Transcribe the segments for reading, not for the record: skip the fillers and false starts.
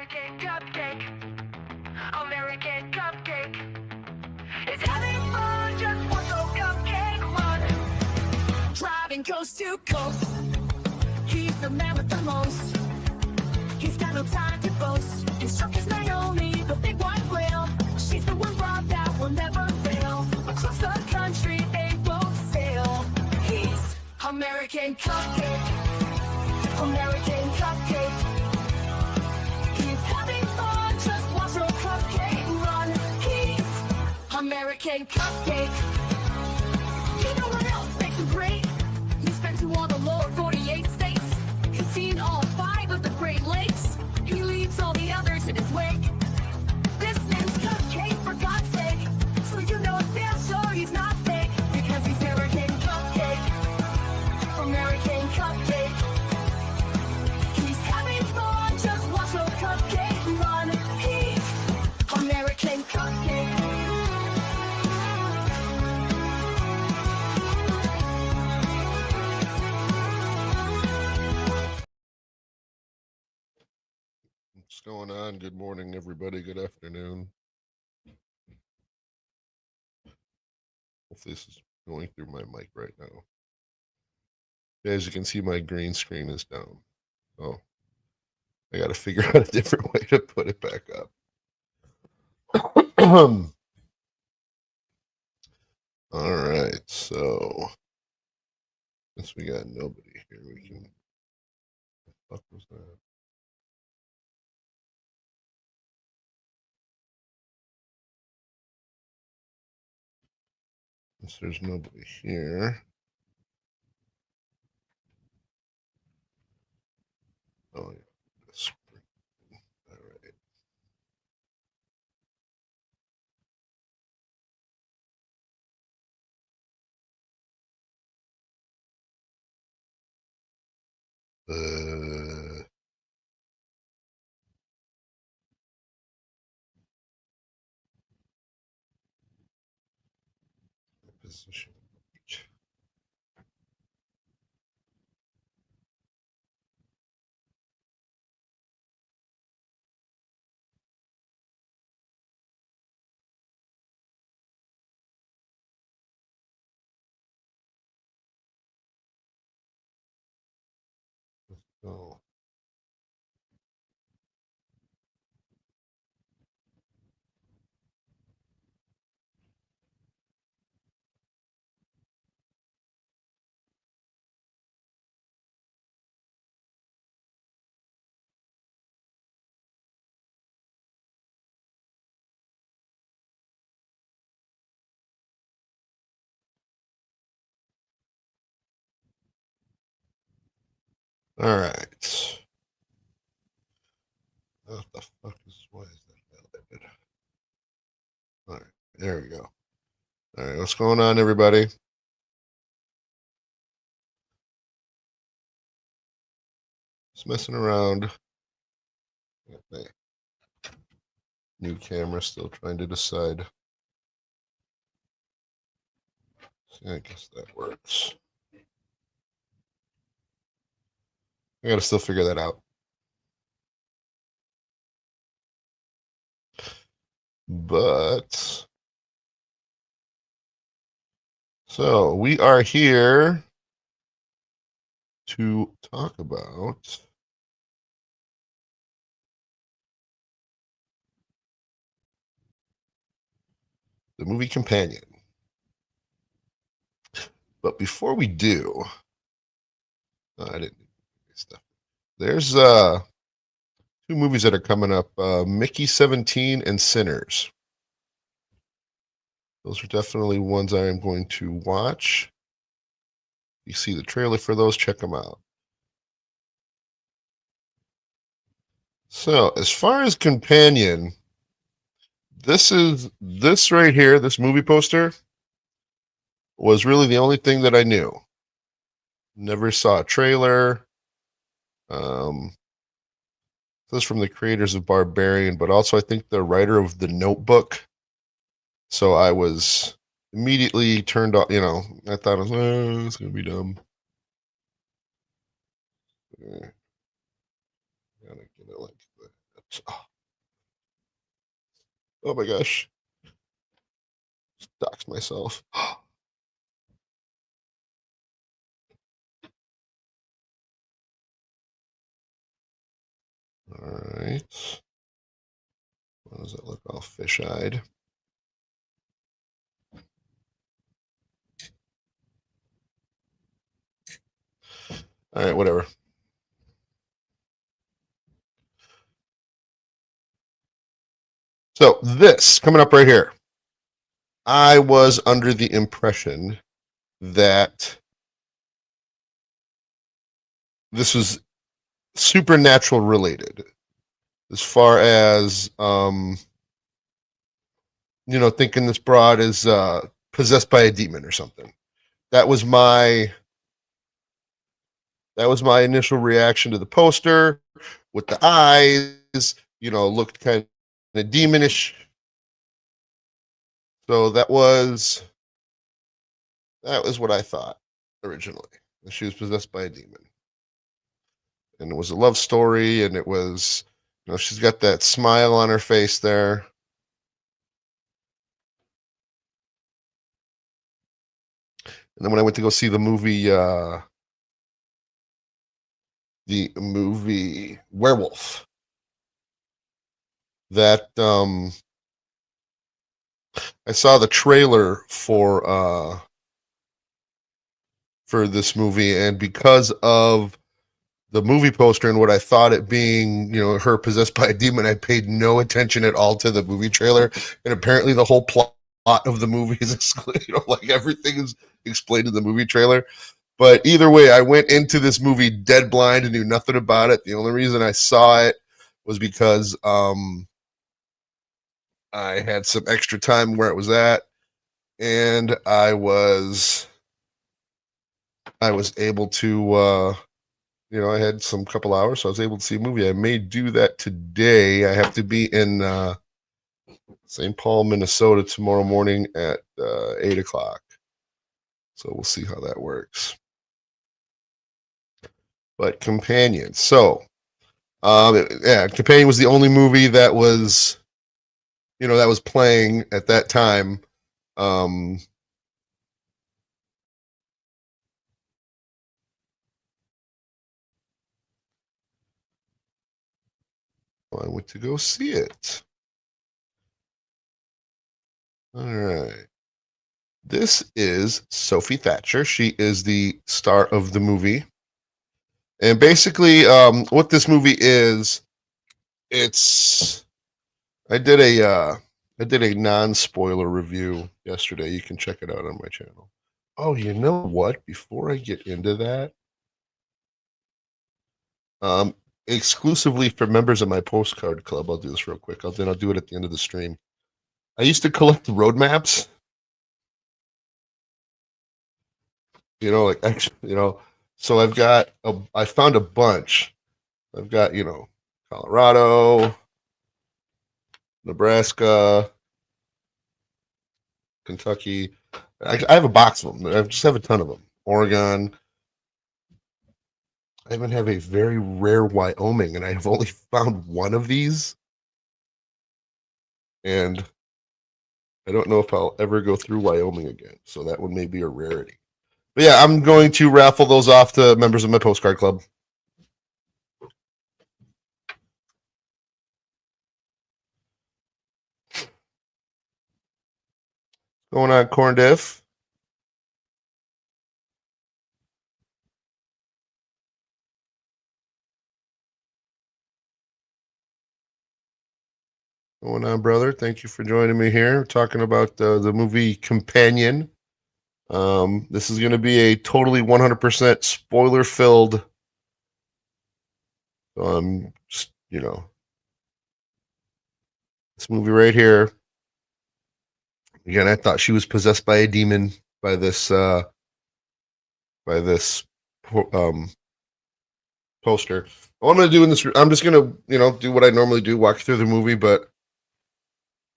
American cupcake. American cupcake is having fun. Just watch a cupcake run. Driving coast to coast. He's the man with the most. He's got no time to boast. His truck is Naomi, the big white whale. She's the one rod that will never fail. Across the country they both sail. He's American cupcake. American cupcake. He's having fun. Just watch a cupcake run. He's American cupcake. You know what else makes him great? He's been to all the lower 48 states. He's seen all 5 of the Great Lakes. He leaves all the others in his wake. This name's Cupcake, for God's sake. So you know damn sure he's not fake. Because he's American cupcake. American cupcake. He's having fun. Just watch a cupcake run. He's American cupcake. What's going on? Good morning, everybody. Good afternoon. Hopefully this is going through my mic right now. As you can see, my green screen is down. So I got to figure out a different way to put it back up. All right, so since we got nobody here, we can. What the fuck was that? Since there's nobody here. Oh yeah, this. All right. Position. Let's go. All right. What the fuck is, why is that highlighted? All right, there we go. All right, what's going on, everybody? Just messing around. New camera, still trying to decide. See, I guess that works. I gotta still figure that out. But so we are here to talk about the movie Companion. But before we do, I didn't stuff. There's 2 movies that are coming up, Mickey 17 and Sinners. Those are definitely ones I am going to watch. You see the trailer for those, check them out. So as far as Companion, this right here, this movie poster was really the only thing that I knew. Never saw a trailer. This is from the creators of Barbarian, but also I think the writer of The Notebook. So I was immediately turned off, I thought, it's going to be dumb. Gotta get it like that. Oh my gosh. Doxed myself. All right. Why does it look all fish-eyed? All right, whatever. So this coming up right here. I was under the impression that this was supernatural related, as far as thinking this broad is possessed by a demon or something. That was my initial reaction to the poster with the eyes, looked kind of demonish. So that was what I thought originally. That she was possessed by a demon. And it was a love story, and it was, she's got that smile on her face there. And then when I went to go see the movie Werewolf, that I saw the trailer for this movie, and because of the movie poster and what I thought it being, her possessed by a demon, I paid no attention at all to the movie trailer. And apparently the whole plot of the movie is like everything is explained in the movie trailer. But either way, I went into this movie dead blind and knew nothing about it. The only reason I saw it was because I had some extra time where it was at, and I was able to I had some couple hours, so I was able to see a movie. I may do that today. I have to be in St. Paul, Minnesota tomorrow morning at 8 o'clock. So we'll see how that works. But Companion. So, Companion was the only movie that was, that was playing at that time. I went to go see it. All right. This is Sophie Thatcher. She is the star of the movie. And basically, what this movie is, I did a non-spoiler review yesterday. You can check it out on my channel. Oh, you know what? Before I get into that, um, exclusively for members of my postcard club, I'll do this real quick. I'll do it at the end of the stream. I used to collect road maps. Like actually, so I found a bunch. I've got, Colorado, Nebraska, Kentucky. I have a box of them. I just have a ton of them. Oregon. I even have a very rare Wyoming, and I have only found one of these. And I don't know if I'll ever go through Wyoming again. So that one may be a rarity. But yeah, I'm going to raffle those off to members of my postcard club. Going on, Corn Diff. Going on, brother. Thank you for joining me here. We're talking about the movie Companion. This is going to be a totally 100% spoiler filled. Just, this movie right here. Again, I thought she was possessed by a demon by this poster. What I'm going to do in this, I'm just going to, do what I normally do, walk through the movie. But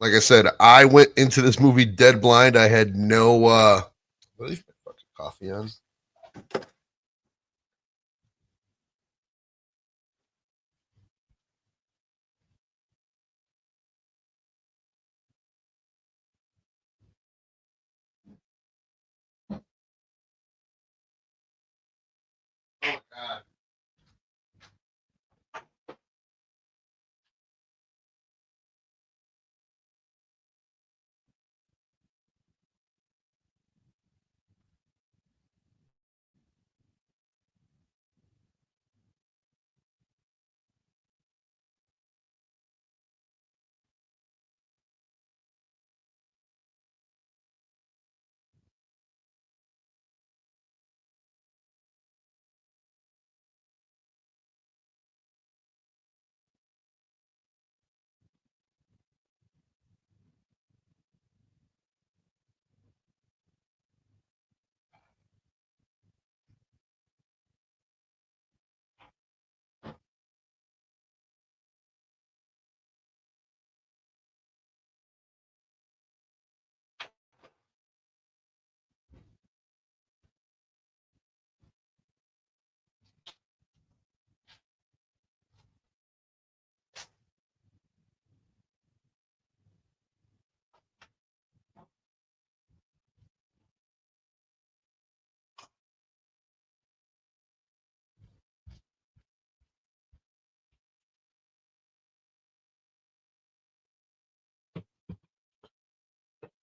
like I said, I went into this movie dead blind. I had no, what is my fucking coffee on?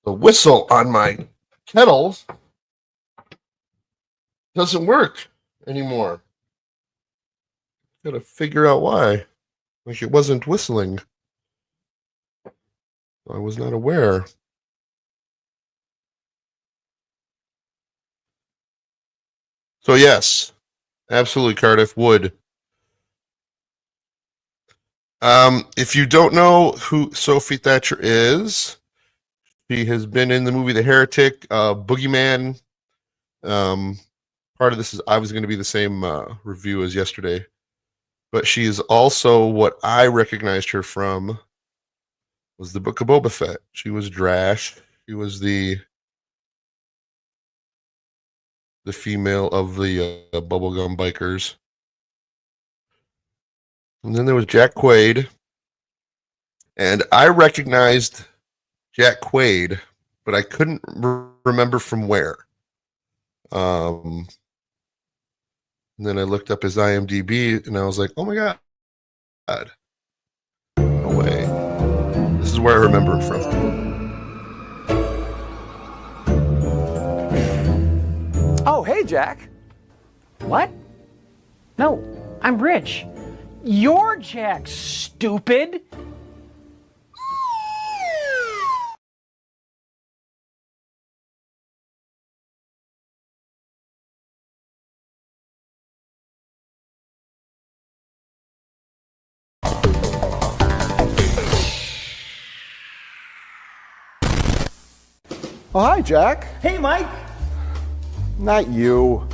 the whistle on my kettles doesn't work anymore. Gotta figure out why. Like it wasn't whistling. I was not aware. So yes, absolutely, Cardiff would. If you don't know who Sophie Thatcher is, she has been in the movie The Heretic, Boogeyman. Part of this is obviously going to be the same review as yesterday, but she is also what I recognized her from was the Book of Boba Fett. She was Drash. She was the female of the bubblegum bikers. And then there was Jack Quaid. And I recognized Jack Quaid, but I couldn't remember from where. And then I looked up his IMDb, and I was like, oh my God. No way. This is where I remember him from. Oh, hey, Jack. What? No, I'm Rich. You're Jack, stupid. Oh, hi, Jack. Hey, Mike. Not you.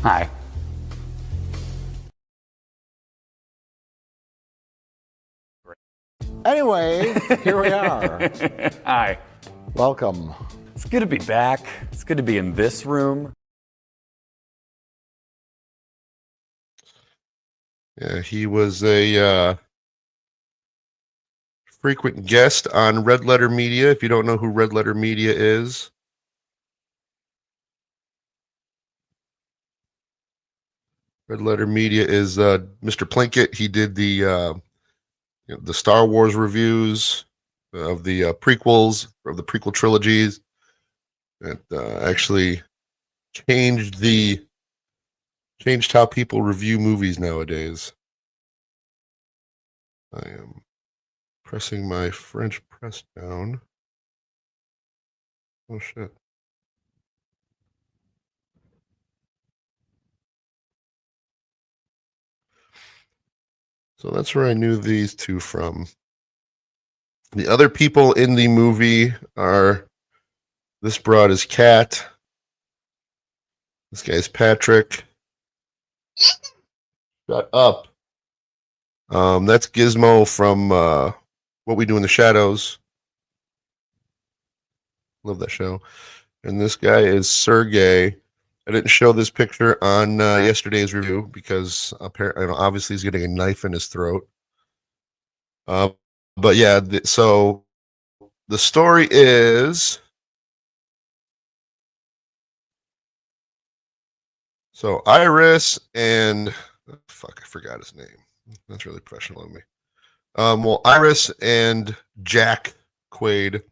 Hi. Anyway, here we are. Hi. Welcome. It's good to be back. It's good to be in this room. Yeah, he was a frequent guest on Red Letter Media. If you don't know who Red Letter Media is, Red Letter Media is Mr. Plinkett. He did the Star Wars reviews of the prequels, of the prequel trilogies. That actually changed how people review movies nowadays. I am pressing my French press down. Oh shit. So that's where I knew these two from. The other people in the movie are this broad is Kat. This guy's Patrick. Shut up. That's Gizmo from What We Do in the Shadows. Love that show. And this guy is Sergey. I didn't show this picture on yesterday's review because apparently, obviously, he's getting a knife in his throat. But yeah, so the story is. So Iris and fuck, I forgot his name. That's really professional of me. Well, Iris and Jack Quaid,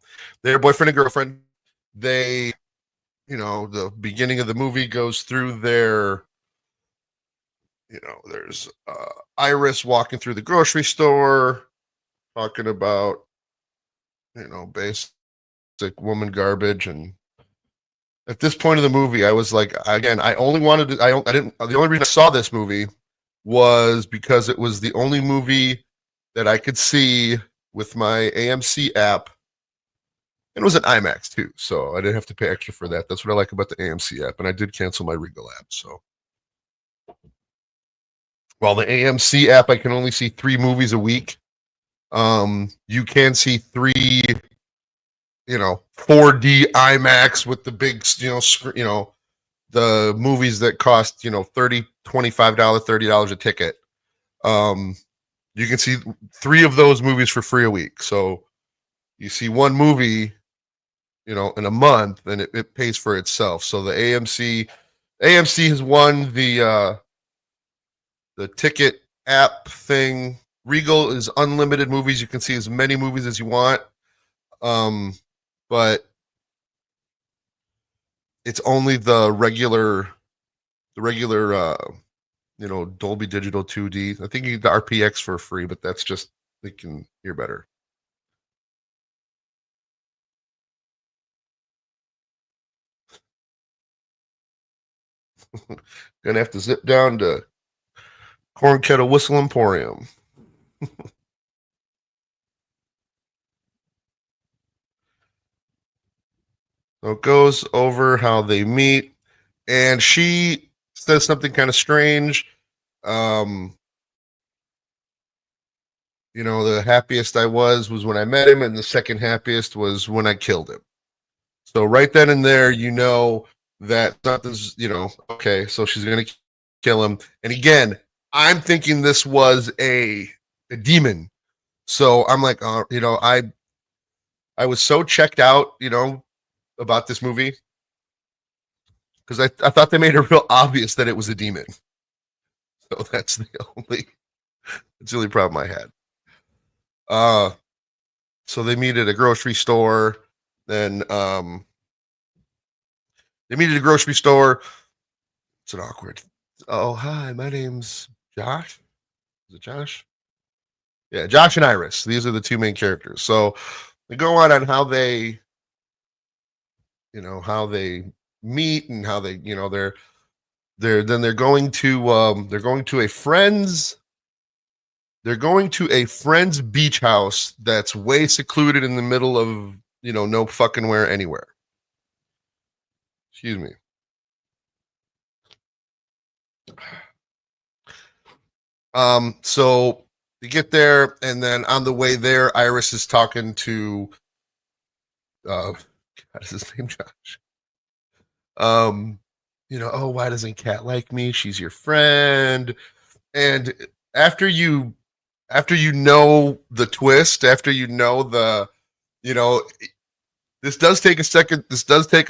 they're boyfriend and girlfriend. They, the beginning of the movie goes through their, there's Iris walking through the grocery store, talking about, basic woman garbage. And at this point of the movie, I was like, again, I only wanted to, I didn't, the only reason I saw this movie was because it was the only movie that I could see with my AMC app. And it was an IMAX too, so I didn't have to pay extra for that. That's what I like about the AMC app. And I did cancel my Regal app. So while the AMC app, I can only see 3 movies a week. You can see 3, 4D IMAX with the big, the movies that cost, $30, $25, $30 a ticket. You can see 3 of those movies for free a week. So you see one movie, in a month, and it pays for itself. So the AMC has won the ticket app thing. Regal is unlimited movies. You can see as many movies as you want. But it's only the regular Dolby Digital 2D. I think you get the RPX for free, but that's just they can hear better. Gonna have to zip down to Corn Kettle Whistle Emporium. So it goes over how they meet, and she says something kind of strange. The happiest I was when I met him, and the second happiest was when I killed him. So right then and there, that something's, okay, so she's gonna kill him. And again, I'm thinking this was a demon. So I'm like, I was so checked out, about this movie because I thought they made it real obvious that it was a demon. So that's the only problem I had. So they meet at a grocery store. Then they meet at a grocery store. It's an awkward. Oh, hi, my name's Josh. Is it Josh? Yeah, Josh and Iris. These are the two main characters. So they go on how they, how they meet and how they, they're going to a friend's. They're going to a friend's beach house that's way secluded in the middle of, no fucking where anywhere. Excuse me. So they get there, and then on the way there, Iris is talking to what is his name, Josh? Oh, why doesn't Kat like me? She's your friend. And after you know the twist, after this does take a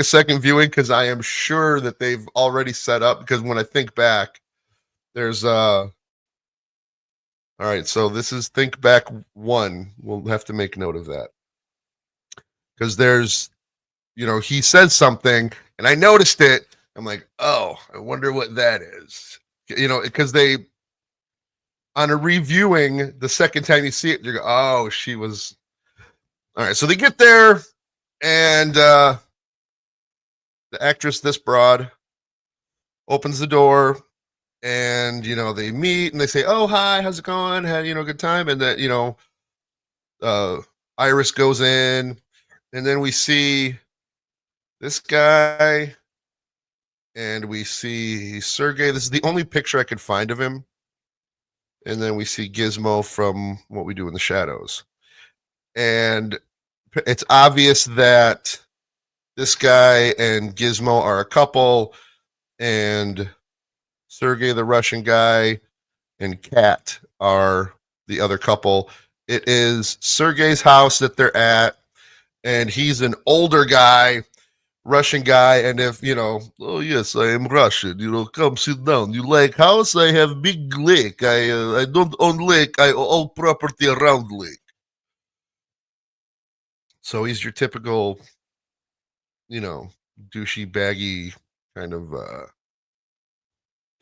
second viewing, because I am sure that they've already set up, because when I think back, there's all right, so this is Think Back 1. We'll have to make note of that. Because there's, he says something, and I noticed it. I'm like, oh, I wonder what that is. Because on a reviewing, the second time you see it, you go, oh, she was. All right, so they get there, and the actress, this broad, opens the door, and they meet, and they say, oh, hi, how's it going? Had a good time? And that Iris goes in, and then we see this guy, and we see Sergey. This is the only picture I could find of him. And then we see Gizmo from What We Do in the Shadows. And it's obvious that this guy and Gizmo are a couple, and Sergey, the Russian guy, and Kat are the other couple. It is Sergey's house that they're at, and he's an older guy, Russian guy, and if oh yes, I am Russian. Come sit down. You like house? I have big lake. I don't own lake. I own property around lake. So he's your typical, douchey, baggy kind of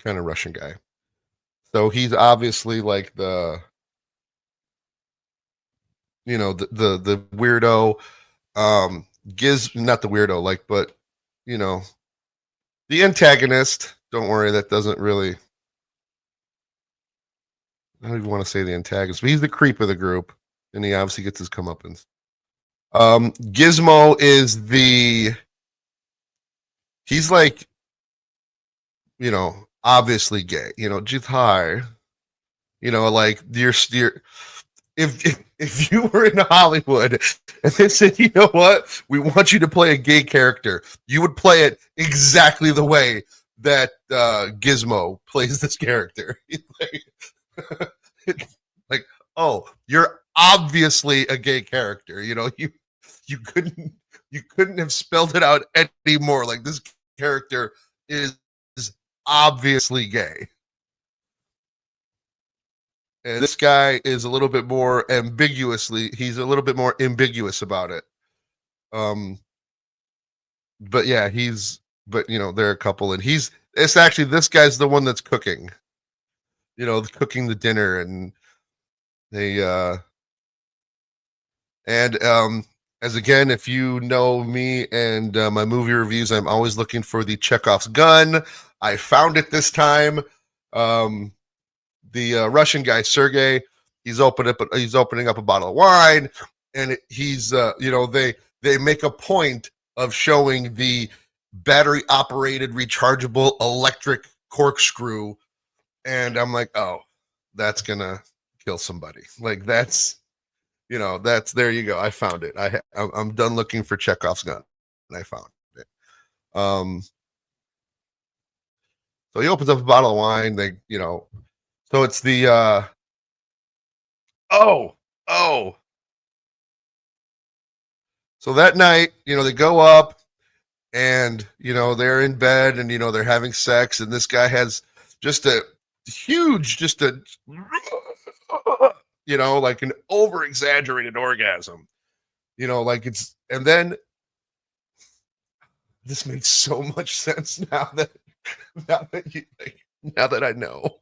Russian guy. So he's obviously like the the weirdo. Not the weirdo, but the antagonist. Don't worry, that doesn't really. I don't even want to say the antagonist, but he's the creep of the group, and he obviously gets his comeuppance. Gizmo is he's like, obviously gay. Just hi. Like you're if you were in Hollywood and they said, you know what, we want you to play a gay character, you would play it exactly the way that Gizmo plays this character. like, oh, you're obviously a gay character. You couldn't have spelled it out any more. Like, this character is obviously gay. And this guy is he's a little bit more ambiguous about it. But yeah, but they're a couple, and it's actually this guy's the one that's cooking, cooking the dinner, and they and as again, if you know me and my movie reviews, I'm always looking for the Chekhov's gun. I found it this time. The Russian guy Sergey, he's opening up a bottle of wine, and they make a point of showing the battery operated rechargeable electric corkscrew, and I'm like, oh, that's gonna kill somebody. Like that's there you go. I found it. I'm done looking for Chekhov's gun, and I found it. So he opens up a bottle of wine. So it's the oh. So that night, they go up, and they're in bed, and they're having sex, and this guy has just a huge, like an over exaggerated orgasm, and then this makes so much sense now that I know.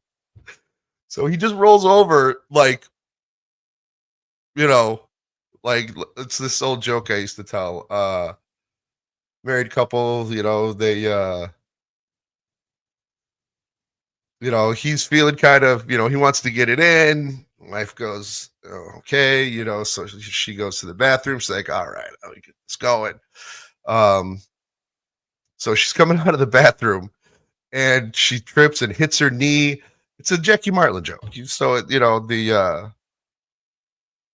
So he just rolls over, like it's this old joke I used to tell. Married couple, they he's feeling kind of, he wants to get it in. Wife goes, oh, okay, so she goes to the bathroom. She's like, all right, I'll get this going. So she's coming out of the bathroom, and she trips and hits her knee. It's a Jackie Martling joke. So,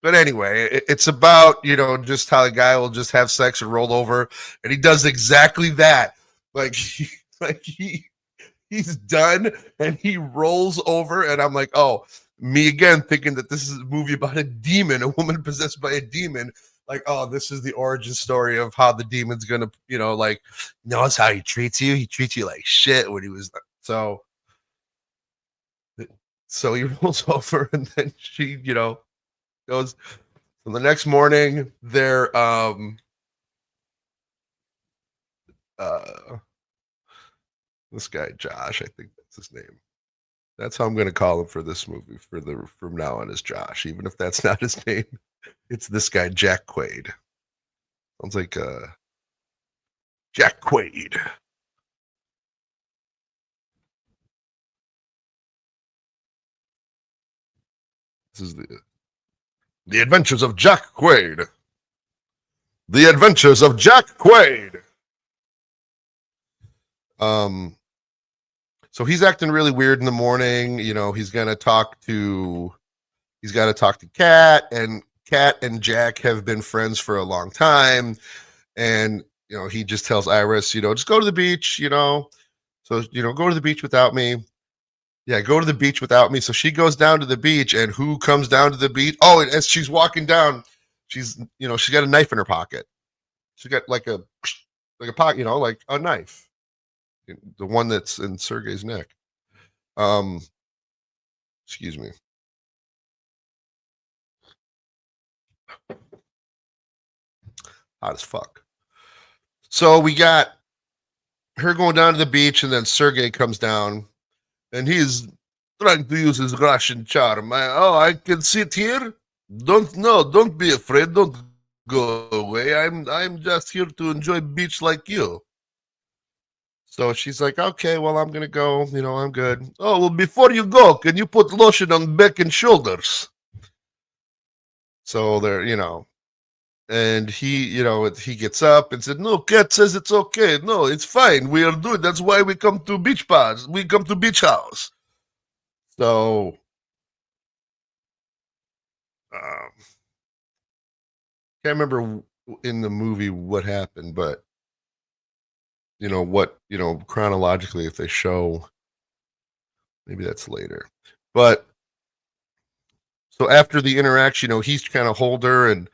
but anyway, it's about, just how the guy will just have sex and roll over, and he does exactly that. He's done, and he rolls over, and I'm like, oh, me again, thinking that this is a movie about a demon, a woman possessed by a demon. Like, oh, this is the origin story of how the demon's gonna, knows how he treats you. He treats you like shit when he was so he rolls over, and then she, goes. So the next morning, they're this guy Josh, I think that's his name. That's how I'm going to call him for this movie from now on, is Josh, even if that's not his name. It's this guy Jack Quaid. Sounds like Jack Quaid. This is the Adventures of Jack Quaid. The Adventures of Jack Quaid. So he's acting really weird in the morning. He's got to talk to Kat, and Kat and Jack have been friends for a long time. And, he just tells Iris, just go to the beach, so, go to the beach without me. Yeah, go to the beach without me. So she goes down to the beach, and who comes down to the beach? Oh, and as she's walking down, she's got a knife in her pocket. She got like a pocket, like a knife. The one that's in Sergey's neck. Excuse me. Hot as fuck. So we got her going down to the beach, and then Sergey comes down, and he's trying to use his Russian charm. I can sit here. Don't be afraid. Don't go away. I'm just here to enjoy beach like you. So she's like, okay, well, I'm gonna go. I'm good. Oh, well, before you go, can you put lotion on back and shoulders? So they're, and he, he gets up and said, no, Kat says it's okay. No, it's fine. We are doing. That's why we come to beach bars. We come to beach house. So, can't remember in the movie what happened, but chronologically, if they show, maybe that's later. But so after the interaction, he's kind of hold her, and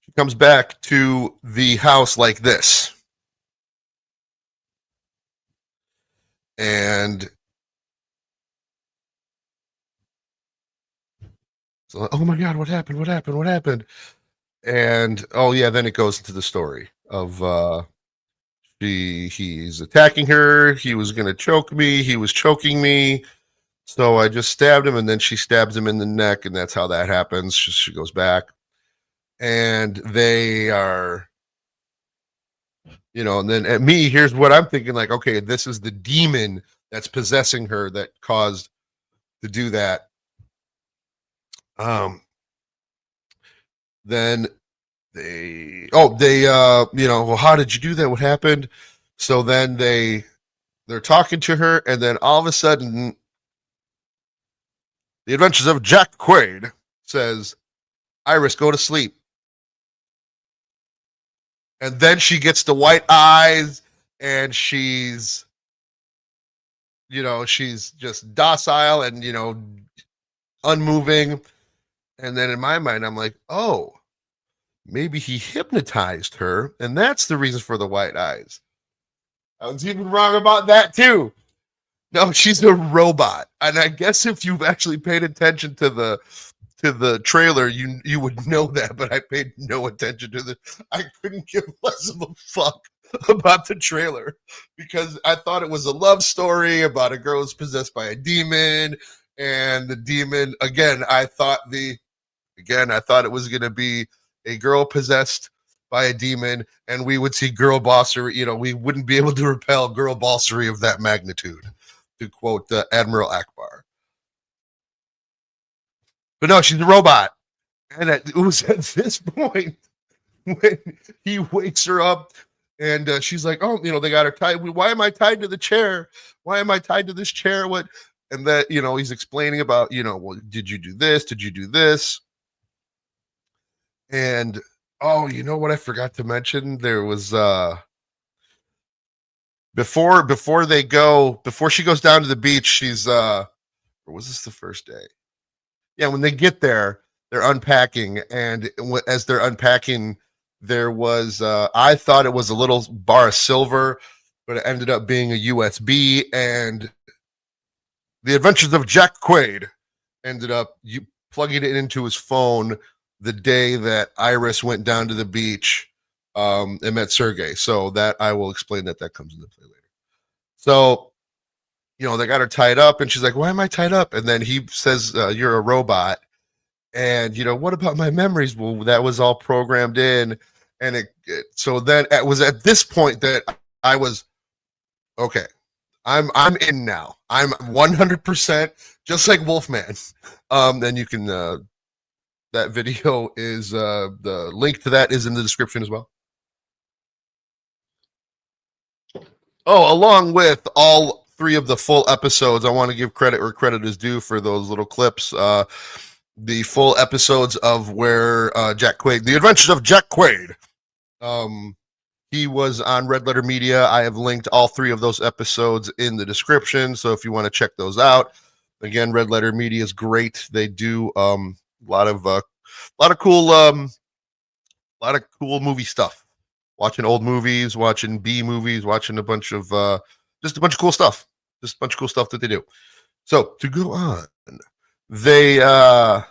she comes back to the house like this. And so, oh my God, what happened? What happened? What happened? And then it goes into the story of he's attacking her. He was gonna choke me. He was choking me. So I just stabbed him, and then she stabs him in the neck, and that's how that happens. She goes back, and they are, and then at me, here's what I'm thinking: like, okay, this is the demon that's possessing her that caused to do that. Then well, how did you do that? What happened? So then they're talking to her, and then all of a sudden, The Adventures of Jack Quaid says, Iris, go to sleep. And then she gets the white eyes, and she's just docile and, unmoving. And then in my mind, I'm like, oh, maybe he hypnotized her, and that's the reason for the white eyes. I was even wrong about that, too. No, she's a robot. And I guess if you've actually paid attention to the trailer, you would know that, but I paid no attention to the. I couldn't give less of a fuck about the trailer because I thought it was a love story about a girl who's possessed by a demon, and the demon I thought it was going to be a girl possessed by a demon, and we would see girl bossery. We wouldn't be able to repel girl bossery of that magnitude, to quote Admiral Akbar. But no, she's a robot. And it was at this point when he wakes her up, and she's like, oh, they got her tied. Why am I tied to the chair? Why am I tied to this chair? What? And that, he's explaining about, well, did you do this? Did you do this? And, oh, you know what I forgot to mention? There was, before she goes down to the beach, she's, or was this the first day? Yeah, when they get there, they're unpacking, and as they're unpacking, there was I thought it was a little bar of silver, but it ended up being a USB, and The Adventures of Jack Quaid ended up plugging it into his phone the day that Iris went down to the beach and met Sergey. So that I will explain that comes into play later. So they got her tied up, and she's like, why am I tied up? And then he says, you're a robot. And, what about my memories? Well, that was all programmed in. And so then it was at this point that I was, okay, I'm in now. I'm 100%, just like Wolfman. Then you can, that video is, the link to that is in the description as well. Oh, along with all 3 of the full episodes, I want to give credit where credit is due for those little clips. The full episodes of where Jack Quaid, The Adventures of Jack Quaid, he was on Red Letter Media. I have linked all 3 of those episodes in the description, so if you want to check those out, again, Red Letter Media is great. They do a lot of cool movie stuff. Watching old movies, watching B movies, watching a bunch of just a bunch of cool stuff. Just a bunch of cool stuff that they do. So to go on, they so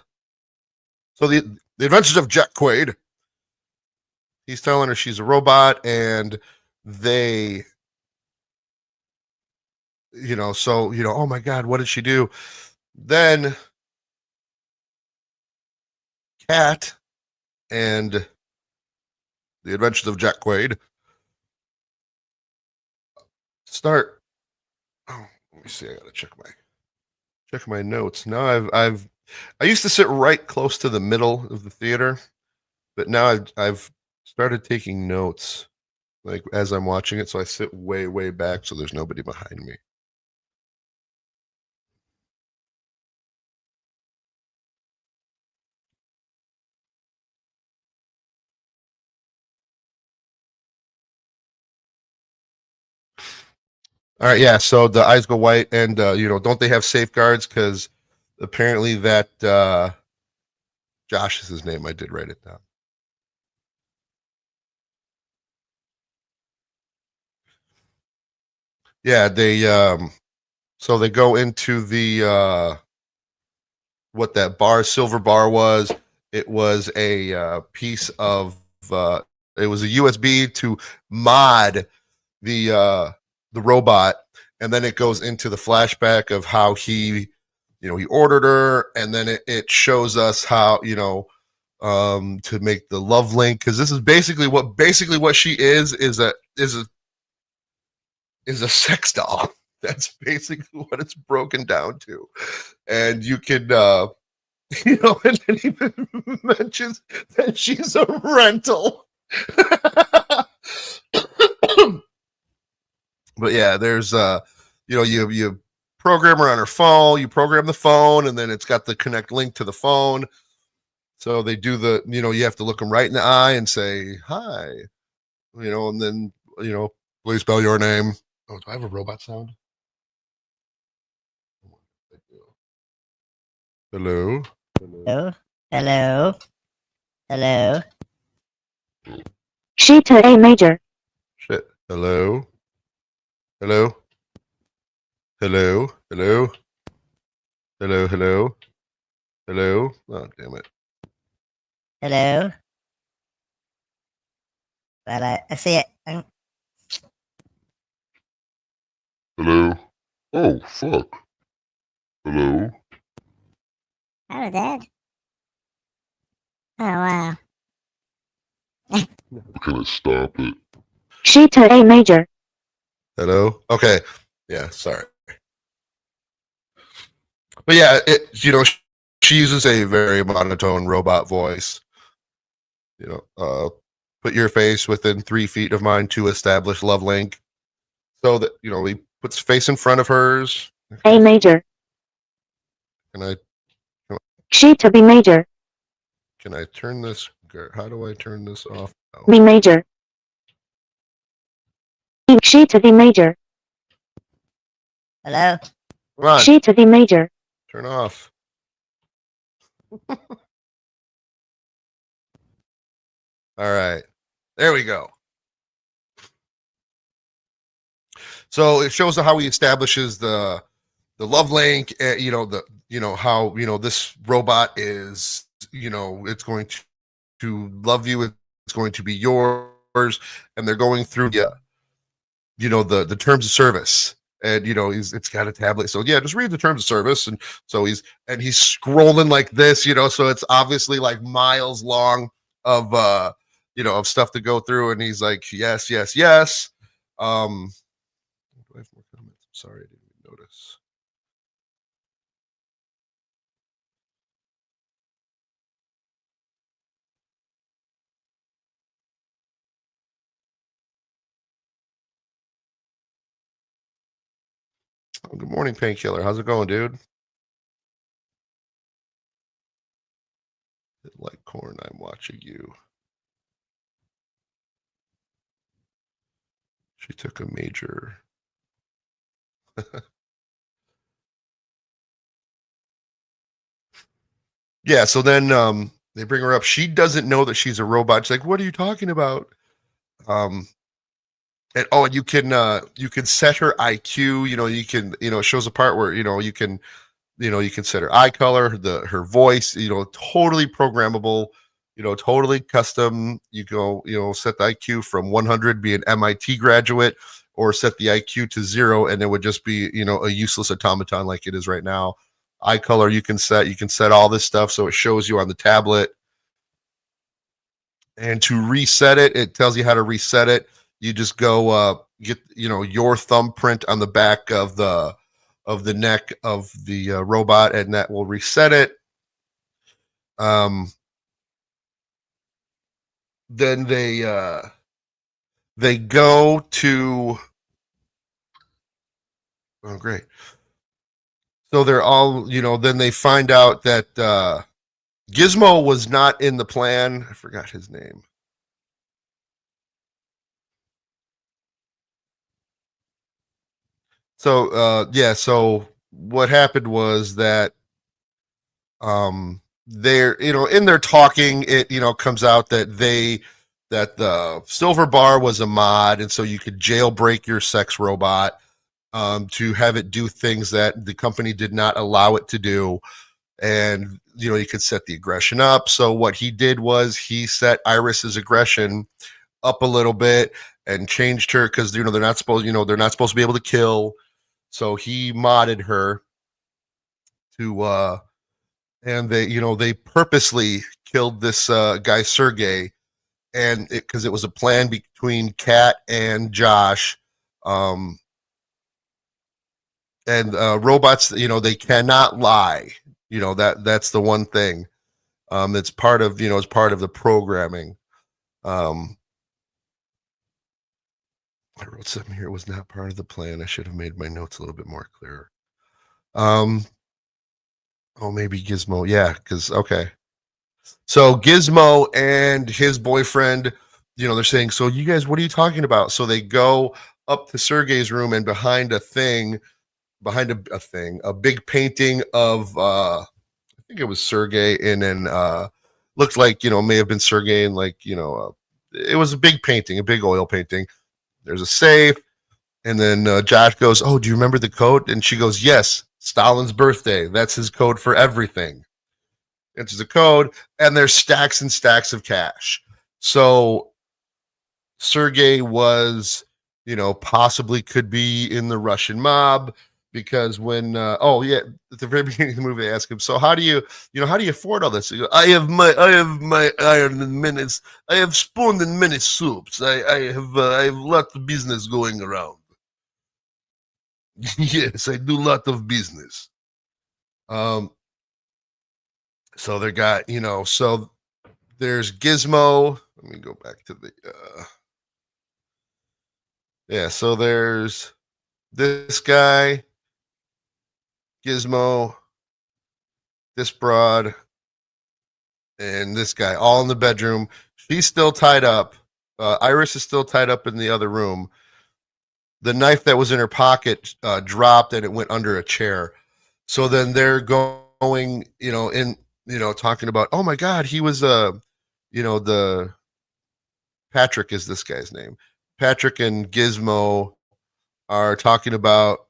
the Adventures of Jack Quaid. He's telling her she's a robot, and they, oh my God, what did she do? Then Cat and The Adventures of Jack Quaid start. Oh, let me see. I gotta check my notes. Now I used to sit right close to the middle of the theater, but now I've started taking notes like as I'm watching it, so I sit way back so there's nobody behind me. All right, yeah. So the eyes go white, and don't they have safeguards? Because apparently that Josh is his name. I did write it down. Yeah, they so they go into the what that silver bar was, it was a piece of it was a USB to mod the robot, and then it goes into the flashback of how he ordered her, and then it shows us how to make the love link, because this is basically what she is a sex doll. That's basically what it's broken down to. And you can and then even mentions that she's a rental. But yeah, there's you program her on her phone, you program the phone, and then it's got the connect link to the phone. So they do you have to look them right in the eye and say hi, and then please spell your name. Oh, do I have a robot sound? Hello. Hello? Hello? Hello? She to A major. Shit. Hello. Hello. Hello. Hello. Hello. Hello. Hello. Oh, damn it. Hello? But I see it. Hello. Oh, fuck. Hello. Hello, Dad. Oh, wow. Can I stop it? She to A major. Hello. Okay. Yeah. Sorry. But yeah, she uses a very monotone robot voice. Put your face within 3 feet of mine to establish love link. So that he puts face in front of hers. A major. Can I She to B major. turn this? How do I turn this off now? B major. She to D major. Hello? Come on, She to D major. turn off. All right, there we go. So it shows how he establishes the love link. How this robot is. It's going to love you. It's going to be yours, and they're going through the terms of service. And it's got a tablet, so yeah, just read the terms of service. And so he's scrolling like this, so it's obviously like miles long of of stuff to go through. And he's like, yes, yes, yes. Do I have more comments? I'm sorry, I didn't even notice. Oh, good morning, Painkiller. How's it going, dude? Like corn, I'm watching you. She took a major. Yeah, so then they bring her up. She doesn't know that she's a robot. She's like, "What are you talking about?" And you can set her IQ. You can it shows a part where you can set her eye color, her voice. Totally programmable. Totally custom. You go set the IQ from 100, be an MIT graduate, or set the IQ to 0, and it would just be a useless automaton like it is right now. Eye color you can set all this stuff so it shows you on the tablet. And to reset it, it tells you how to reset it. You just go get your thumbprint on the back of the neck of the robot, and that will reset it. Then they go to, oh great, so they're all then they find out that Gizmo was not in the plan. I forgot his name. So so what happened was that they're in their talking, it comes out that the silver bar was a mod, and so you could jailbreak your sex robot to have it do things that the company did not allow it to do. and you could set the aggression up. So what he did was he set Iris's aggression up a little bit and changed her because they're not supposed to be able to kill. So he modded her to and they purposely killed this guy Sergey, and because it was a plan between Kat and Josh. And robots, they cannot lie. That's the one thing. It's part of it's part of the programming. I wrote something here. It was not part of the plan. I should have made my notes a little bit more clear. Oh, maybe Gizmo. Yeah, because okay. So Gizmo and his boyfriend, they're saying, so you guys, what are you talking about? So they go up to Sergey's room, and behind a thing, a big painting of I think it was Sergey, and then looked like may have been Sergey, and it was a big painting, a big oil painting. There's a safe, and then Josh goes, "Oh, do you remember the code?" And she goes, "Yes, Stalin's birthday. That's his code for everything." Enters the code, and there's stacks and stacks of cash. So Sergey was, possibly could be in the Russian mob, because when at the very beginning of the movie, they ask him, so how do you afford all this? He goes, I have my iron and minutes. I have spoon in many soups. I have lots of business going around. Yes, I do a lot of business. So they got, so there's Gizmo. Let me go back to the so there's this guy, Gizmo, this broad, and this guy, all in the bedroom. She's still tied up. Iris is still tied up in the other room. The knife that was in her pocket dropped, and it went under a chair. So then they're going, talking about, oh my God, he was the Patrick is this guy's name. Patrick and Gizmo are talking about,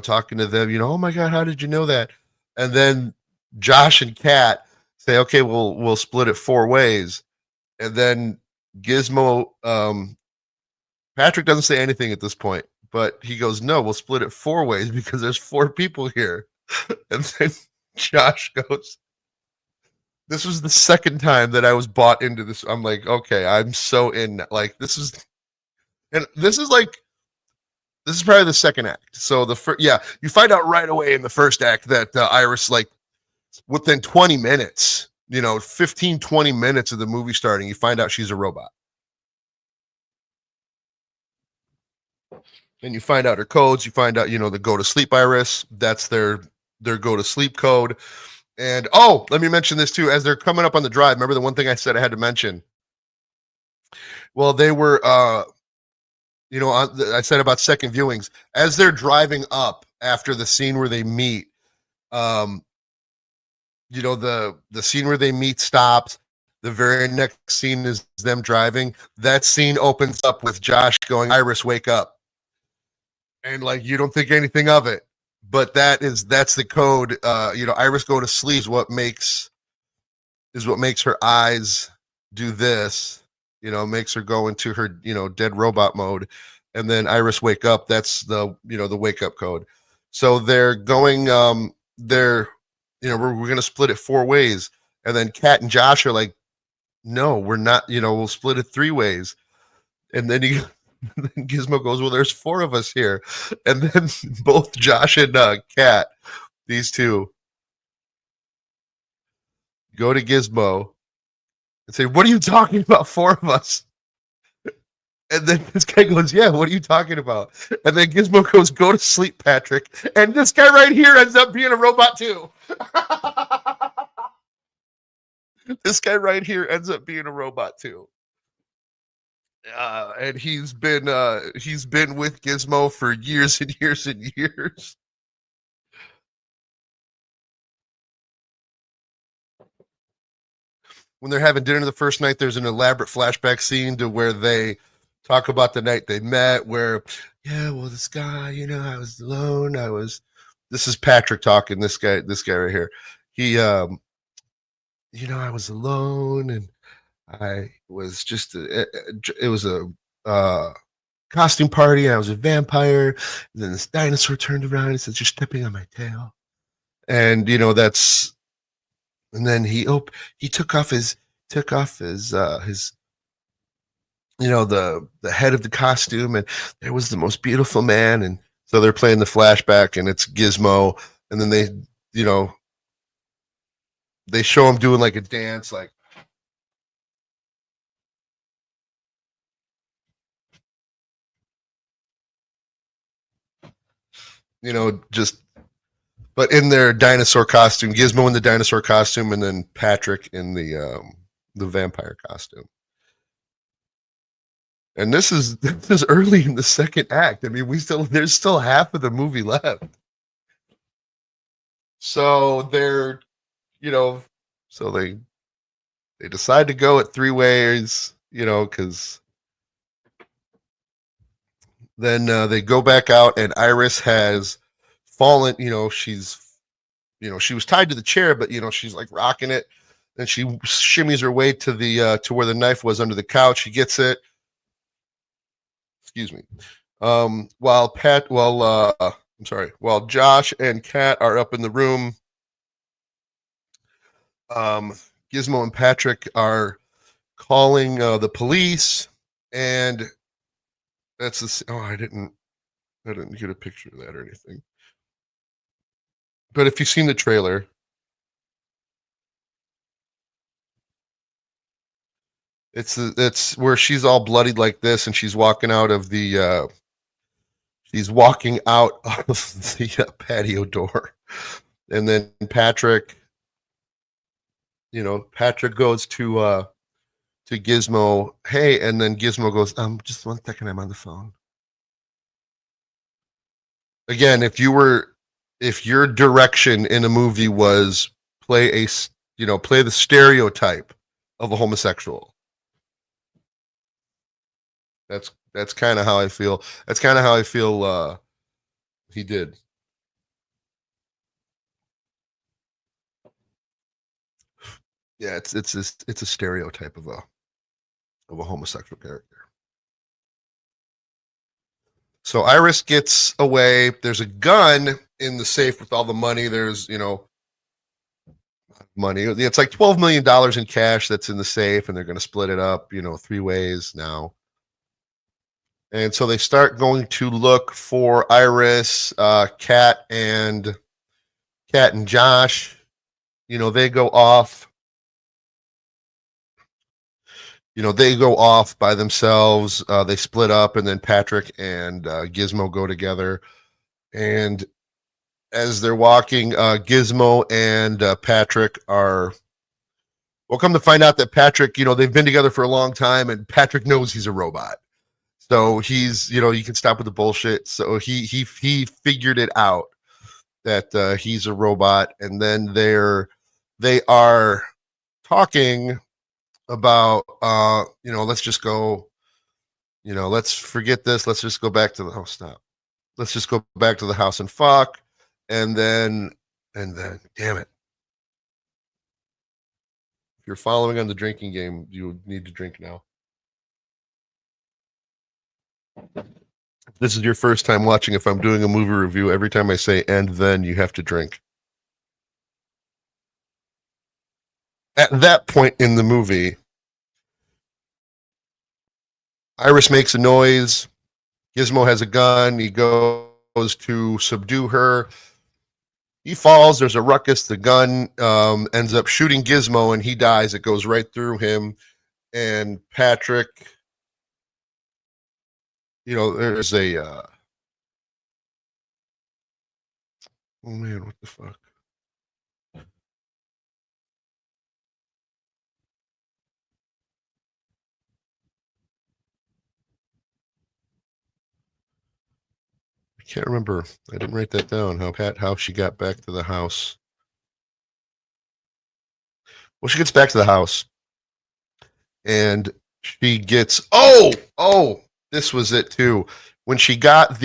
talking to them, oh my God, how did you know that? And then Josh and Kat say, okay, we'll split it 4 ways. And then Gizmo, Patrick doesn't say anything at this point, but he goes, no, we'll split it 4 ways because there's 4 people here. And then Josh goes, this was the second time that I was bought into this. I'm like, okay, I'm so in. Like, this is probably the second act. So the first, you find out right away in the first act that Iris, like, within 20 minutes, 15, 20 minutes of the movie starting, you find out she's a robot. And you find out her codes. You find out, the go to sleep Iris. That's their go to sleep code. And let me mention this too. As they're coming up on the drive, remember the one thing I said I had to mention? Well, they were, I said about second viewings. As they're driving up after the scene where they meet, the scene where they meet stops. The very next scene is them driving. That scene opens up with Josh going, Iris, wake up. And you don't think anything of it. But that's the code. Iris go to sleep is what makes her eyes do this. Makes her go into her dead robot mode, and then Iris wake up. That's the the wake up code. So they're going. We're gonna split it 4 ways, and then Kat and Josh are like, no, we're not. We'll split it 3 ways, and then then Gizmo goes, well, there's 4 of us here. And then both Josh and Kat, these two, go to Gizmo and say, what are you talking about, 4 of us? And then this guy goes, yeah, what are you talking about? And then Gizmo goes, go to sleep, Patrick. And this guy right here ends up being a robot too. This guy right here ends up being a robot too. And he's been with Gizmo for years and years and years. When they're having dinner the first night, there's an elaborate flashback scene to where they talk about the night they met, where, this guy, I was alone. This is Patrick talking, this guy right here. he I was alone and I was just it was a costume party. I was a vampire, and then this dinosaur turned around and said, "You're stepping on my tail." And and then he took off his the head of the costume, and there was the most beautiful man. And so they're playing the flashback, and it's Gizmo, and then they show him doing like a dance, like just but in their dinosaur costume, Gizmo in the dinosaur costume, and then Patrick in the vampire costume. And this is early in the second act. I mean, there's still half of the movie left. So they're, so they decide to go at three ways, because then they go back out, and Iris has fallen. She was tied to the chair, but she's like rocking it, and she shimmies her way to the to where the knife was under the couch. She gets it. Excuse me. While Josh and Kat are up in the room, Gizmo and Patrick are calling the police, and that's the. Oh, I didn't get a picture of that or anything. But if you've seen the trailer, it's where she's all bloodied like this, and she's walking out of the patio door, and then Patrick goes to Gizmo, hey, and then Gizmo goes, just 1 second, I'm on the phone. Again, if your direction in a movie was play the stereotype of a homosexual, that's kind of how I feel. That's kind of how I feel he did. Yeah, it's a stereotype of a homosexual character. So Iris gets away. There's a gun in the safe with all the money. There's, money. It's like $12 million in cash that's in the safe, and they're going to split it up, 3 ways now. And so they start going to look for Iris, Kat and Josh. They go off. They go off by themselves. They split up, and then Patrick and Gizmo go together. And as they're walking, Gizmo and Patrick we'll come to find out that Patrick, they've been together for a long time, and Patrick knows he's a robot. So he's, you can stop with the bullshit. So he figured it out that he's a robot. And then they are talking about let's just go, let's forget this, let's just go back to the stop, let's just go back to the house and fuck. And then damn it, if you're following on the drinking game, you need to drink now. This is your first time watching. If I'm doing a movie review, every time I say and then, you have to drink. At that point in the movie, Iris makes a noise. Gizmo has a gun. He goes to subdue her. He falls. There's a ruckus. The gun ends up shooting Gizmo, and he dies. It goes right through him. And Patrick, there's a oh man, what the fuck? I can't remember. I didn't write that down. How she got back to the house. Well, she gets back to the house, and she gets this was it too. When she got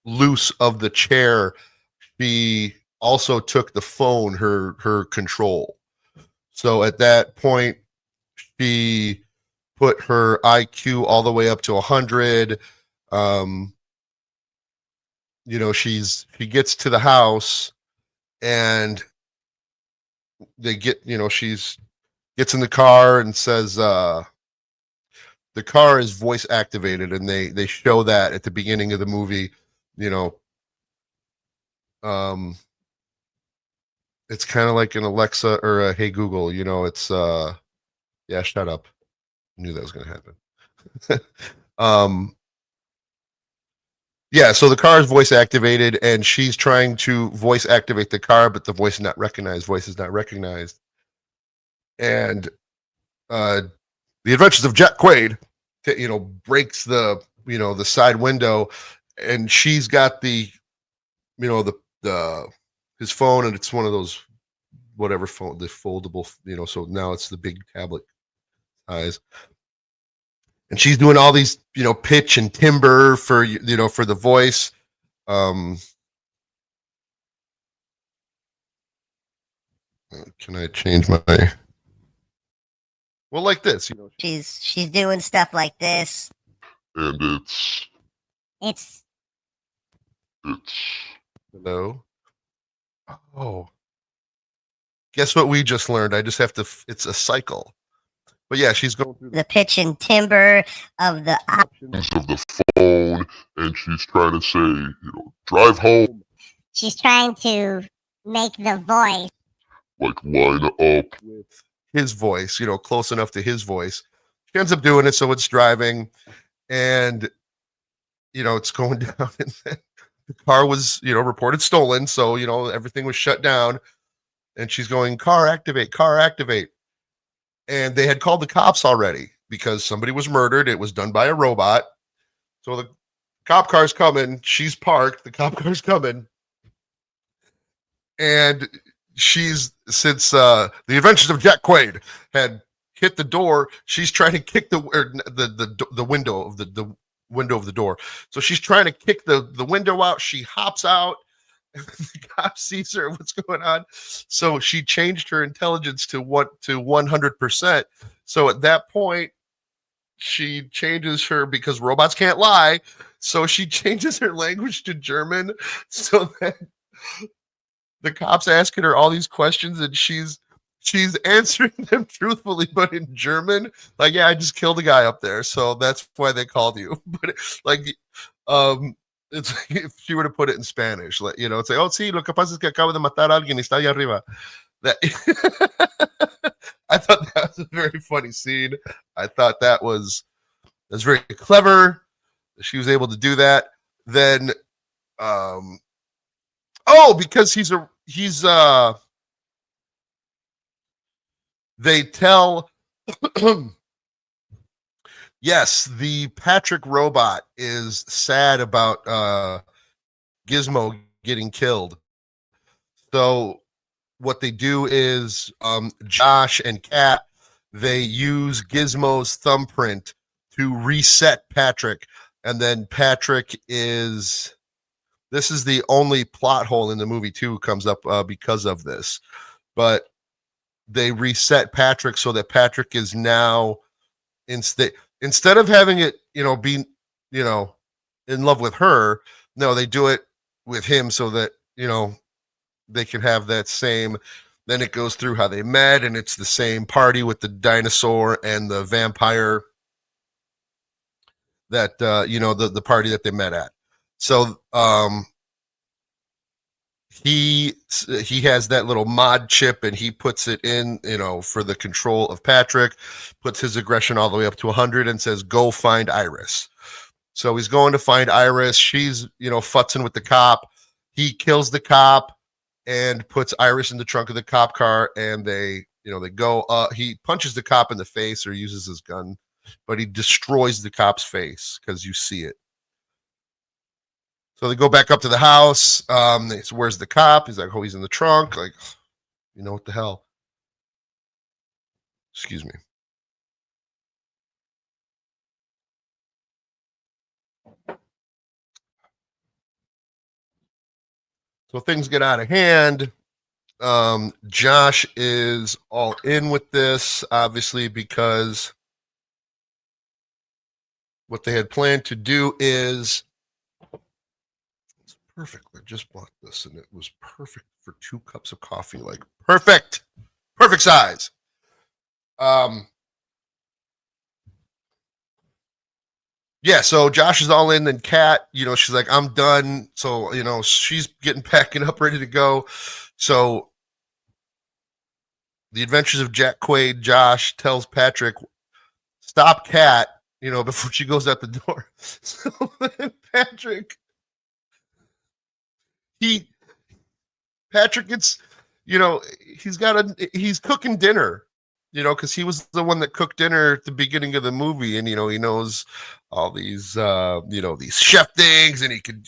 loose of the chair, she also took the phone, her control. So at that point, she put her IQ all the way up to 100. She gets to the house and they get, she's gets in the car and says, the car is voice activated, and they show that at the beginning of the movie. It's kind of like an Alexa or a Hey Google. It's yeah, shut up. I knew that was going to happen. Yeah, so the car is voice activated, and she's trying to voice activate the car, but the voice is not recognized. Voice is not recognized, and the Adventures of Jack Quaid, breaks the side window, and she's got the his phone, and it's one of those whatever phone, the foldable, so now it's the big tablet size, and she's doing all these pitch and timbre for for the voice. Can I change my like this, She's doing stuff like this. and It's hello. Oh, guess what we just learned? I just have to. It's a cycle. But yeah, she's going through the pitch and timbre of the options of the phone, and she's trying to say, drive home. she's trying to make the voice Like line up with his voice, close enough to his voice. She ends up doing it, so it's driving, and it's going down, and the car was, reported stolen, so everything was shut down, and she's going, car activate, and they had called the cops already because somebody was murdered. It was done by a robot. So the cop car's coming. She's parked. The cop car's coming, and since the Adventures of Jack Quaid had hit the door, she's trying to kick the window of the window of the door. So she's trying to kick the window out. She hops out. The cop sees her. What's going on? So she changed her intelligence to 100%. So at that point, she changes her, because robots can't lie. So she changes her language to German, so that the cops asking her all these questions, and she's answering them truthfully, but in German. Like, yeah, I just killed a guy up there, so that's why they called you. But it's like if she were to put it in Spanish, like, it's like, oh, sí, lo que pasa es que acabo de matar a alguien y está allá arriba. That I thought that was a very funny scene. I thought that was very clever. She was able to do that. Then, because they tell, yes, the Patrick robot is sad about Gizmo getting killed. So what they do is, Josh and Kat, they use Gizmo's thumbprint to reset Patrick, and then Patrick is. This is the only plot hole in the movie too, comes up because of this, but they reset Patrick so that Patrick is now instead of having it, be, in love with her. No, they do it with him so that, they can have that same. Then it goes through how they met, and it's the same party with the dinosaur and the vampire. That the party that they met at. So he has that little mod chip, and he puts it in, for the control of Patrick, puts his aggression all the way up to 100, and says, go find Iris. So he's going to find Iris. She's, futzing with the cop. He kills the cop and puts Iris in the trunk of the cop car, and they go, he punches the cop in the face, or uses his gun, but he destroys the cop's face because you see it. So they go back up to the house. They say, where's the cop? He's like, oh, he's in the trunk. Like, what the hell? Excuse me. So things get out of hand. Josh is all in with this, obviously, because what they had planned to do is it's perfect. I just bought this and it was perfect for 2 cups of coffee. Like perfect size. Yeah, so Josh is all in, then Kat, she's like, I'm done. So, she's getting packing up, ready to go. So the Adventures of Jack Quaid, Josh tells Patrick, stop Kat, before she goes out the door. So then Patrick gets, he's cooking dinner, because he was the one that cooked dinner at the beginning of the movie, and he knows all these these chef things, and he could,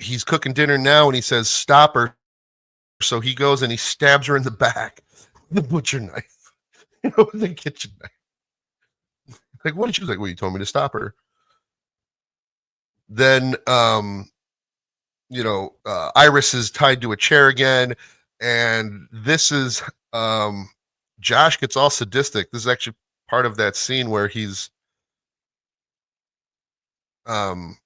he's cooking dinner now, and he says, stop her. So he goes and he stabs her in the back with the butcher knife, with the kitchen knife. Like, what did she was like? Well, you told me to stop her. Then Iris is tied to a chair again, and this is Josh gets all sadistic. This is actually part of that scene where he's oh,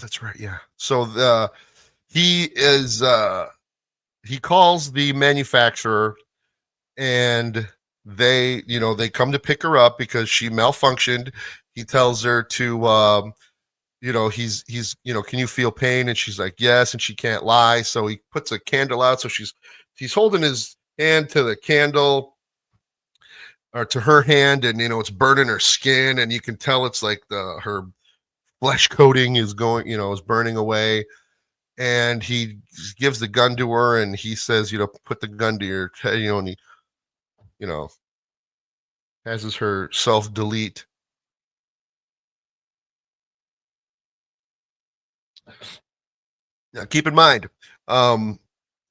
that's right, yeah. So he calls the manufacturer, and they come to pick her up because she malfunctioned. He tells her to he's can you feel pain? And she's like, yes, and she can't lie. So he puts a candle out, so he's holding his hand to the candle, or to her hand, and it's burning her skin, and you can tell it's like her flesh coating is going, is burning away. And he gives the gun to her, and he says, put the gun to your head, and he has her self delete. Now, keep in mind,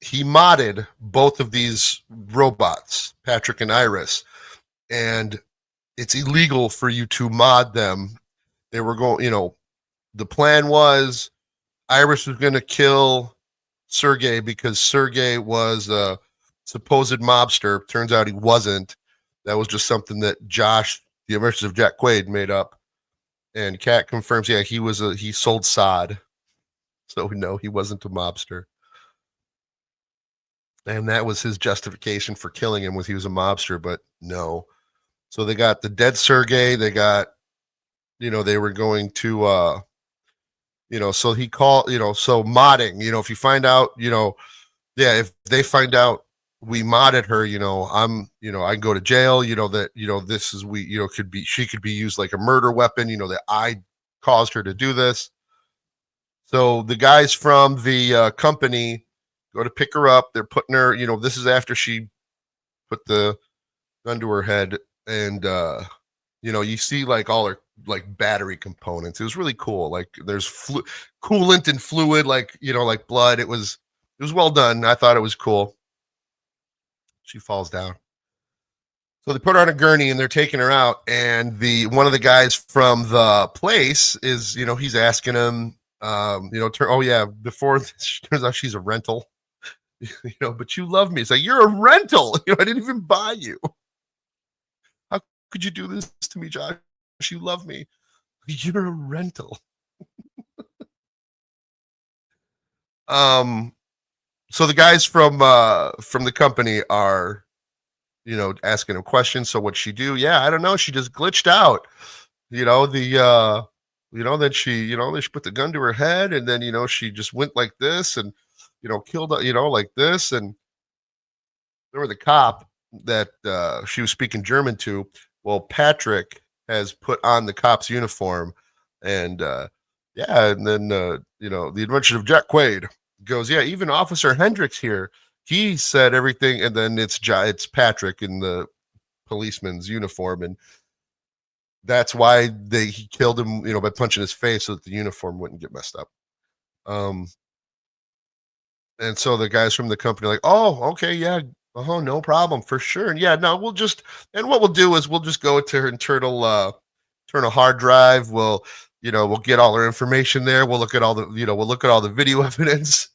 he modded both of these robots, Patrick and Iris, and it's illegal for you to mod them. They were going, the plan was Iris was going to kill Sergey because Sergey was a supposed mobster. Turns out he wasn't. That was just something that Josh, the Adventures of Jack Quaid, made up. And Kat confirms, yeah, he sold sod. So no, he wasn't a mobster. And that was his justification for killing him, was he was a mobster, but no. So they got the dead Sergey, they got, they were going to so he called, so modding, if you find out, if they find out we modded her, I can go to jail, that, this is, she could be used like a murder weapon, that I caused her to do this. So the guys from the company go to pick her up. They're putting her, this is after she put the gun to her head, and you see like all her like battery components. It was really cool. Like there's coolant and fluid, like like blood. It was well done. I thought it was cool. She falls down. So they put her on a gurney and they're taking her out. And one of the guys from the place is, he's asking him, oh yeah, before this, turns out she's a rental, but you love me. It's like, you're a rental. I didn't even buy you. How could you do this to me, Josh? You love me. You're a rental. So the guys from the company are, asking him questions. So what'd she do? Yeah, I don't know. She just glitched out. Then she put the gun to her head, and then, she just went like this and, killed, like this. And there was the cop that she was speaking German to. Well, Patrick has put on the cop's uniform, and and then the Adventures of Jack Quaid goes, yeah, even Officer Hendricks here, he said everything, and then it's Patrick in the policeman's uniform, and that's why he killed him, by punching his face so that the uniform wouldn't get messed up. And so the guys from the company are like, oh, okay, yeah, Oh, no problem, for sure. And yeah, no, and what we'll do is we'll just go to her internal hard drive. We'll get all our information there. We'll look at all the video evidence.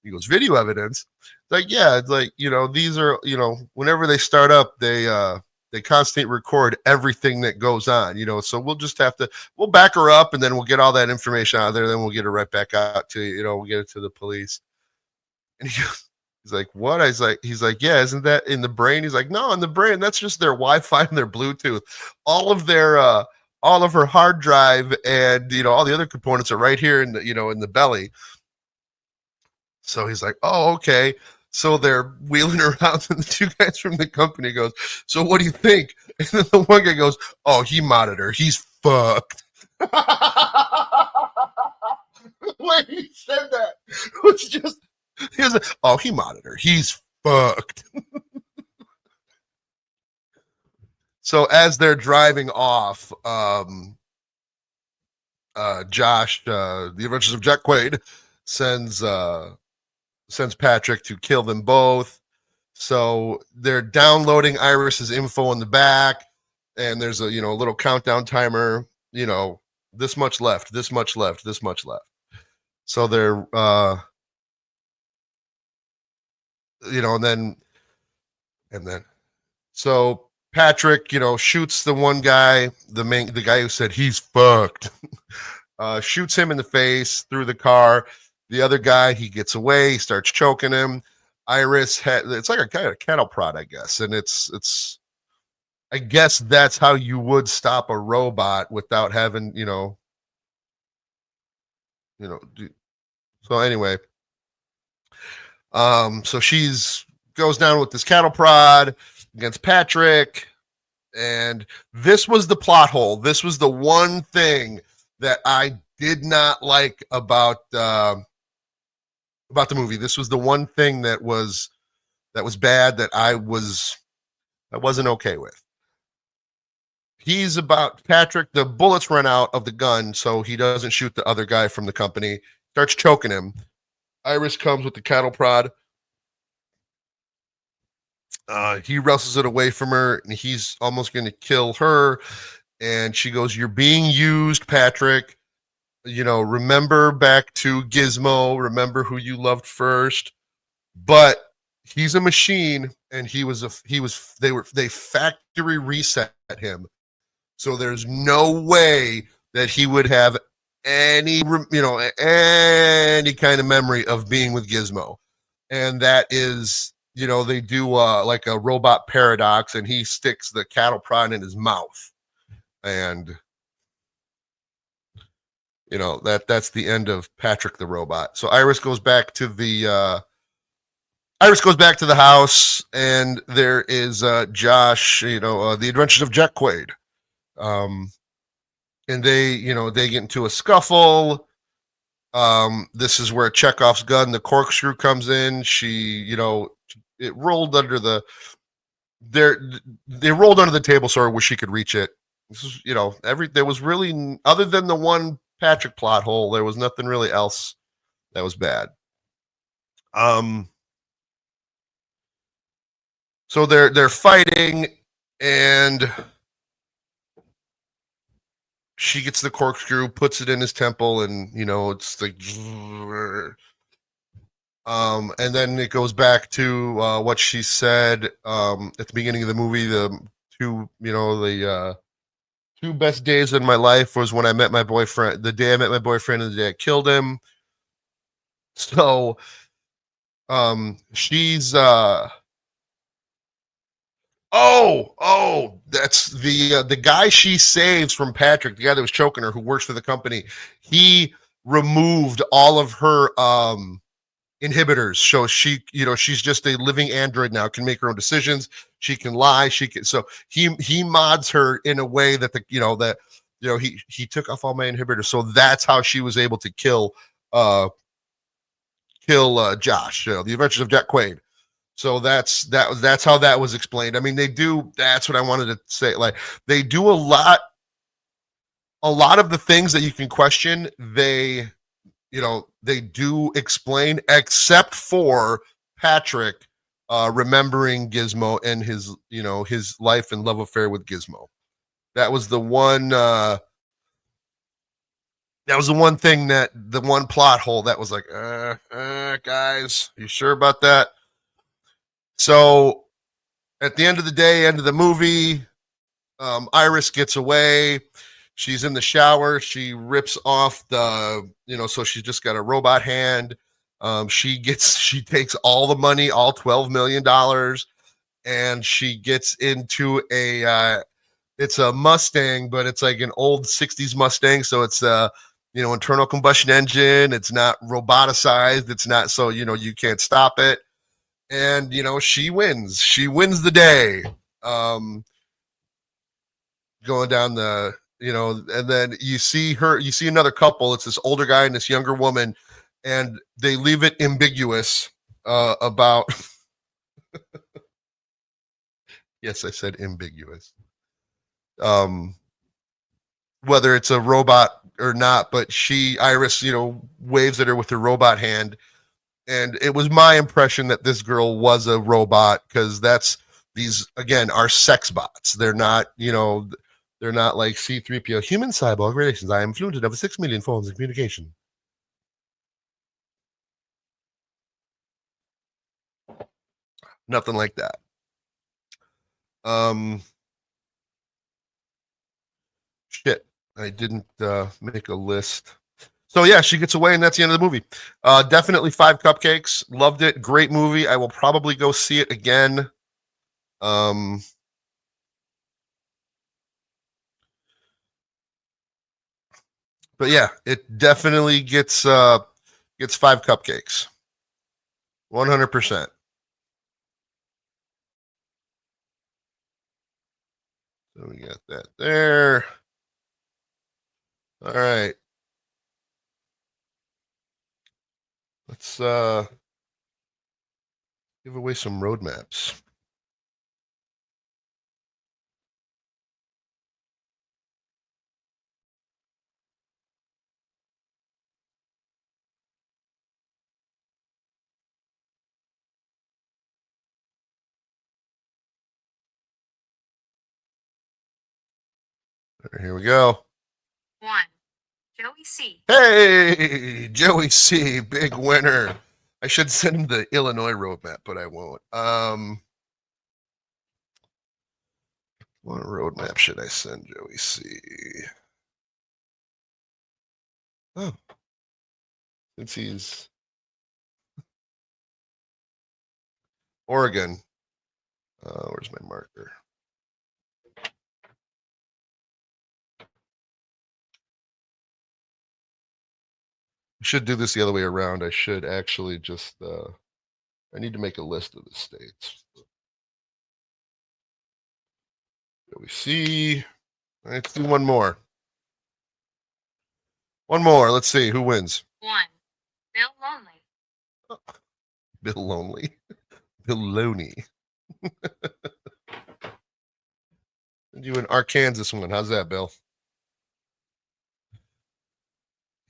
He goes, video evidence? Like, yeah, it's like, these are, whenever they start up, they constantly record everything that goes on, so we'll back her up, and then we'll get all that information out of there. Then we'll get her right back out to, we'll get it to the police. And he's like, what? He's like, yeah, isn't that in the brain? He's like, no, in the brain, that's just their Wi-Fi and their Bluetooth. All of her hard drive and, all the other components are right here in the belly. So he's like, oh, okay. So they're wheeling around, and the two guys from the company goes, so what do you think? And then the one guy goes, oh, he modded her. He's fucked. When he said that, it was just, he was like, oh, he modded her. He's fucked. So as they're driving off, Josh, The Adventures of Jack Quaid, sends Patrick to kill them both. So they're downloading Iris's info in the back, and there's a little countdown timer. This much left, this much left, this much left. So they're and then so Patrick shoots the one guy, the guy who said he's fucked. Shoots him in the face through the car. The other guy, he gets away, he starts choking him. Iris it's like a kind of cattle prod, I guess. And it's I guess that's how you would stop a robot without having, so anyway. So goes down with this cattle prod against Patrick. And this was the plot hole. This was the one thing that I did not like about the movie. This was the one thing that was bad, that I wasn't okay with. Patrick, the bullets run out of the gun, so he doesn't shoot the other guy from the company. Starts choking him. Iris comes with the cattle prod. He wrestles it away from her, and he's almost going to kill her. And she goes, "You're being used, Patrick. Remember back to Gizmo. Remember who you loved first." But he's a machine, and they factory reset him. So there's no way that he would have any kind of memory of being with Gizmo. And that is, they do like a robot paradox, and he sticks the cattle prod in his mouth. And that's the end of Patrick the robot. So Iris goes back to the house, and there is Josh, The Adventures of Jack Quaid. And they get into a scuffle. This is where Chekhov's gun, the corkscrew, comes in. It rolled under they rolled under the table so I wish she could reach it. This is, there was really, other than the one Patrick plot hole, there was nothing really else that was bad. So they're fighting, and she gets the corkscrew, puts it in his temple, and it's like, and then it goes back to what she said at the beginning of the movie. The two best days in my life was when I met my boyfriend, the day I met my boyfriend and the day I killed him. So she's that's the guy she saves from Patrick, the guy that was choking her, who works for the company. He removed all of her inhibitors, so she's just a living android now, can make her own decisions, she can lie, so he mods her in a way that he took off all my inhibitors, so that's how she was able to kill Josh, The Adventures of Jack Quaid. So that's how that was explained. I mean, that's what I wanted to say. Like, they do a lot of the things that you can question, they do explain, except for Patrick remembering Gizmo and his, his life and love affair with Gizmo. That was the one. That was the one thing the one plot hole that was like, guys, you sure about that? So at the end of the day, end of the movie, Iris gets away. She's in the shower. She rips off the, so she's just got a robot hand. She takes all the money, all $12 million, and she gets into it's a Mustang, but it's like an old 60s Mustang. So it's internal combustion engine. It's not roboticized. It's not, so, you can't stop it. And, she wins. She wins the day. Going down the, and then you see another couple. It's this older guy and this younger woman, and they leave it ambiguous about, yes, I said ambiguous, whether it's a robot or not, but Iris, waves at her with her robot hand. And it was my impression that this girl was a robot, because these, again, are sex bots. They're not, they're not like C-3PO, human cyborg relations. I am fluent in over 6 million forms of communication. Nothing like that. Shit, I didn't make a list. So yeah, she gets away, and that's the end of the movie. Definitely 5 Cupcakes. Loved it. Great movie. I will probably go see it again. But yeah, it definitely gets 5 Cupcakes. 100%. So we got that there. All right. Let's give away some roadmaps. Here we go. 1. Joey C. Hey, Joey C, big winner. I should send him the Illinois roadmap, but I won't. What roadmap should I send Joey C? Oh, since he's Oregon. Where's my marker? Should do this the other way around. I should actually just I need to make a list of the states. There we see. All right, let's do one more. One more. Let's see who wins. 1. Bill Lonely. Bill Lonely. Bill Loney. Do an Arkansas one. How's that, Bill?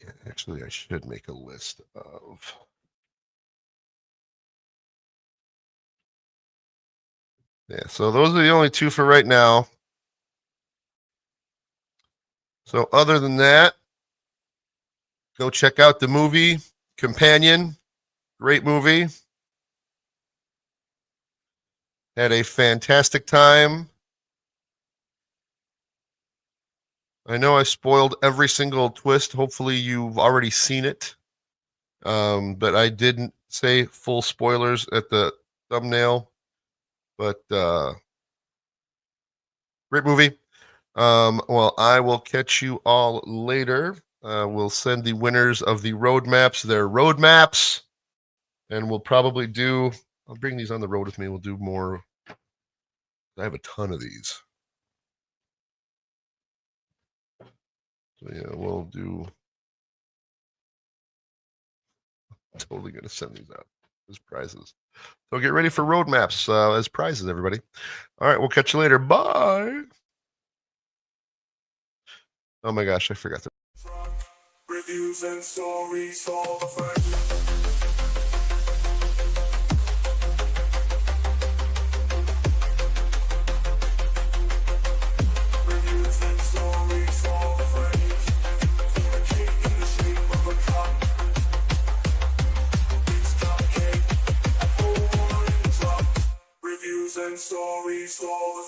Yeah, actually, I should make a list of. Yeah, so those are the only 2 for right now. So other than that, go check out the movie Companion. Great movie. Had a fantastic time. I know I spoiled every single twist. Hopefully you've already seen it. But I didn't say full spoilers at the thumbnail. But great movie. Well, I will catch you all later. We'll send the winners of the roadmaps their roadmaps. And we'll probably I'll bring these on the road with me. We'll do more. I have a ton of these. So yeah, we'll do. I'm totally going to send these out as prizes. So get ready for roadmaps as prizes, everybody. All right, we'll catch you later. Bye. Oh my gosh, I forgot to. Reviews and stories all the stories, all the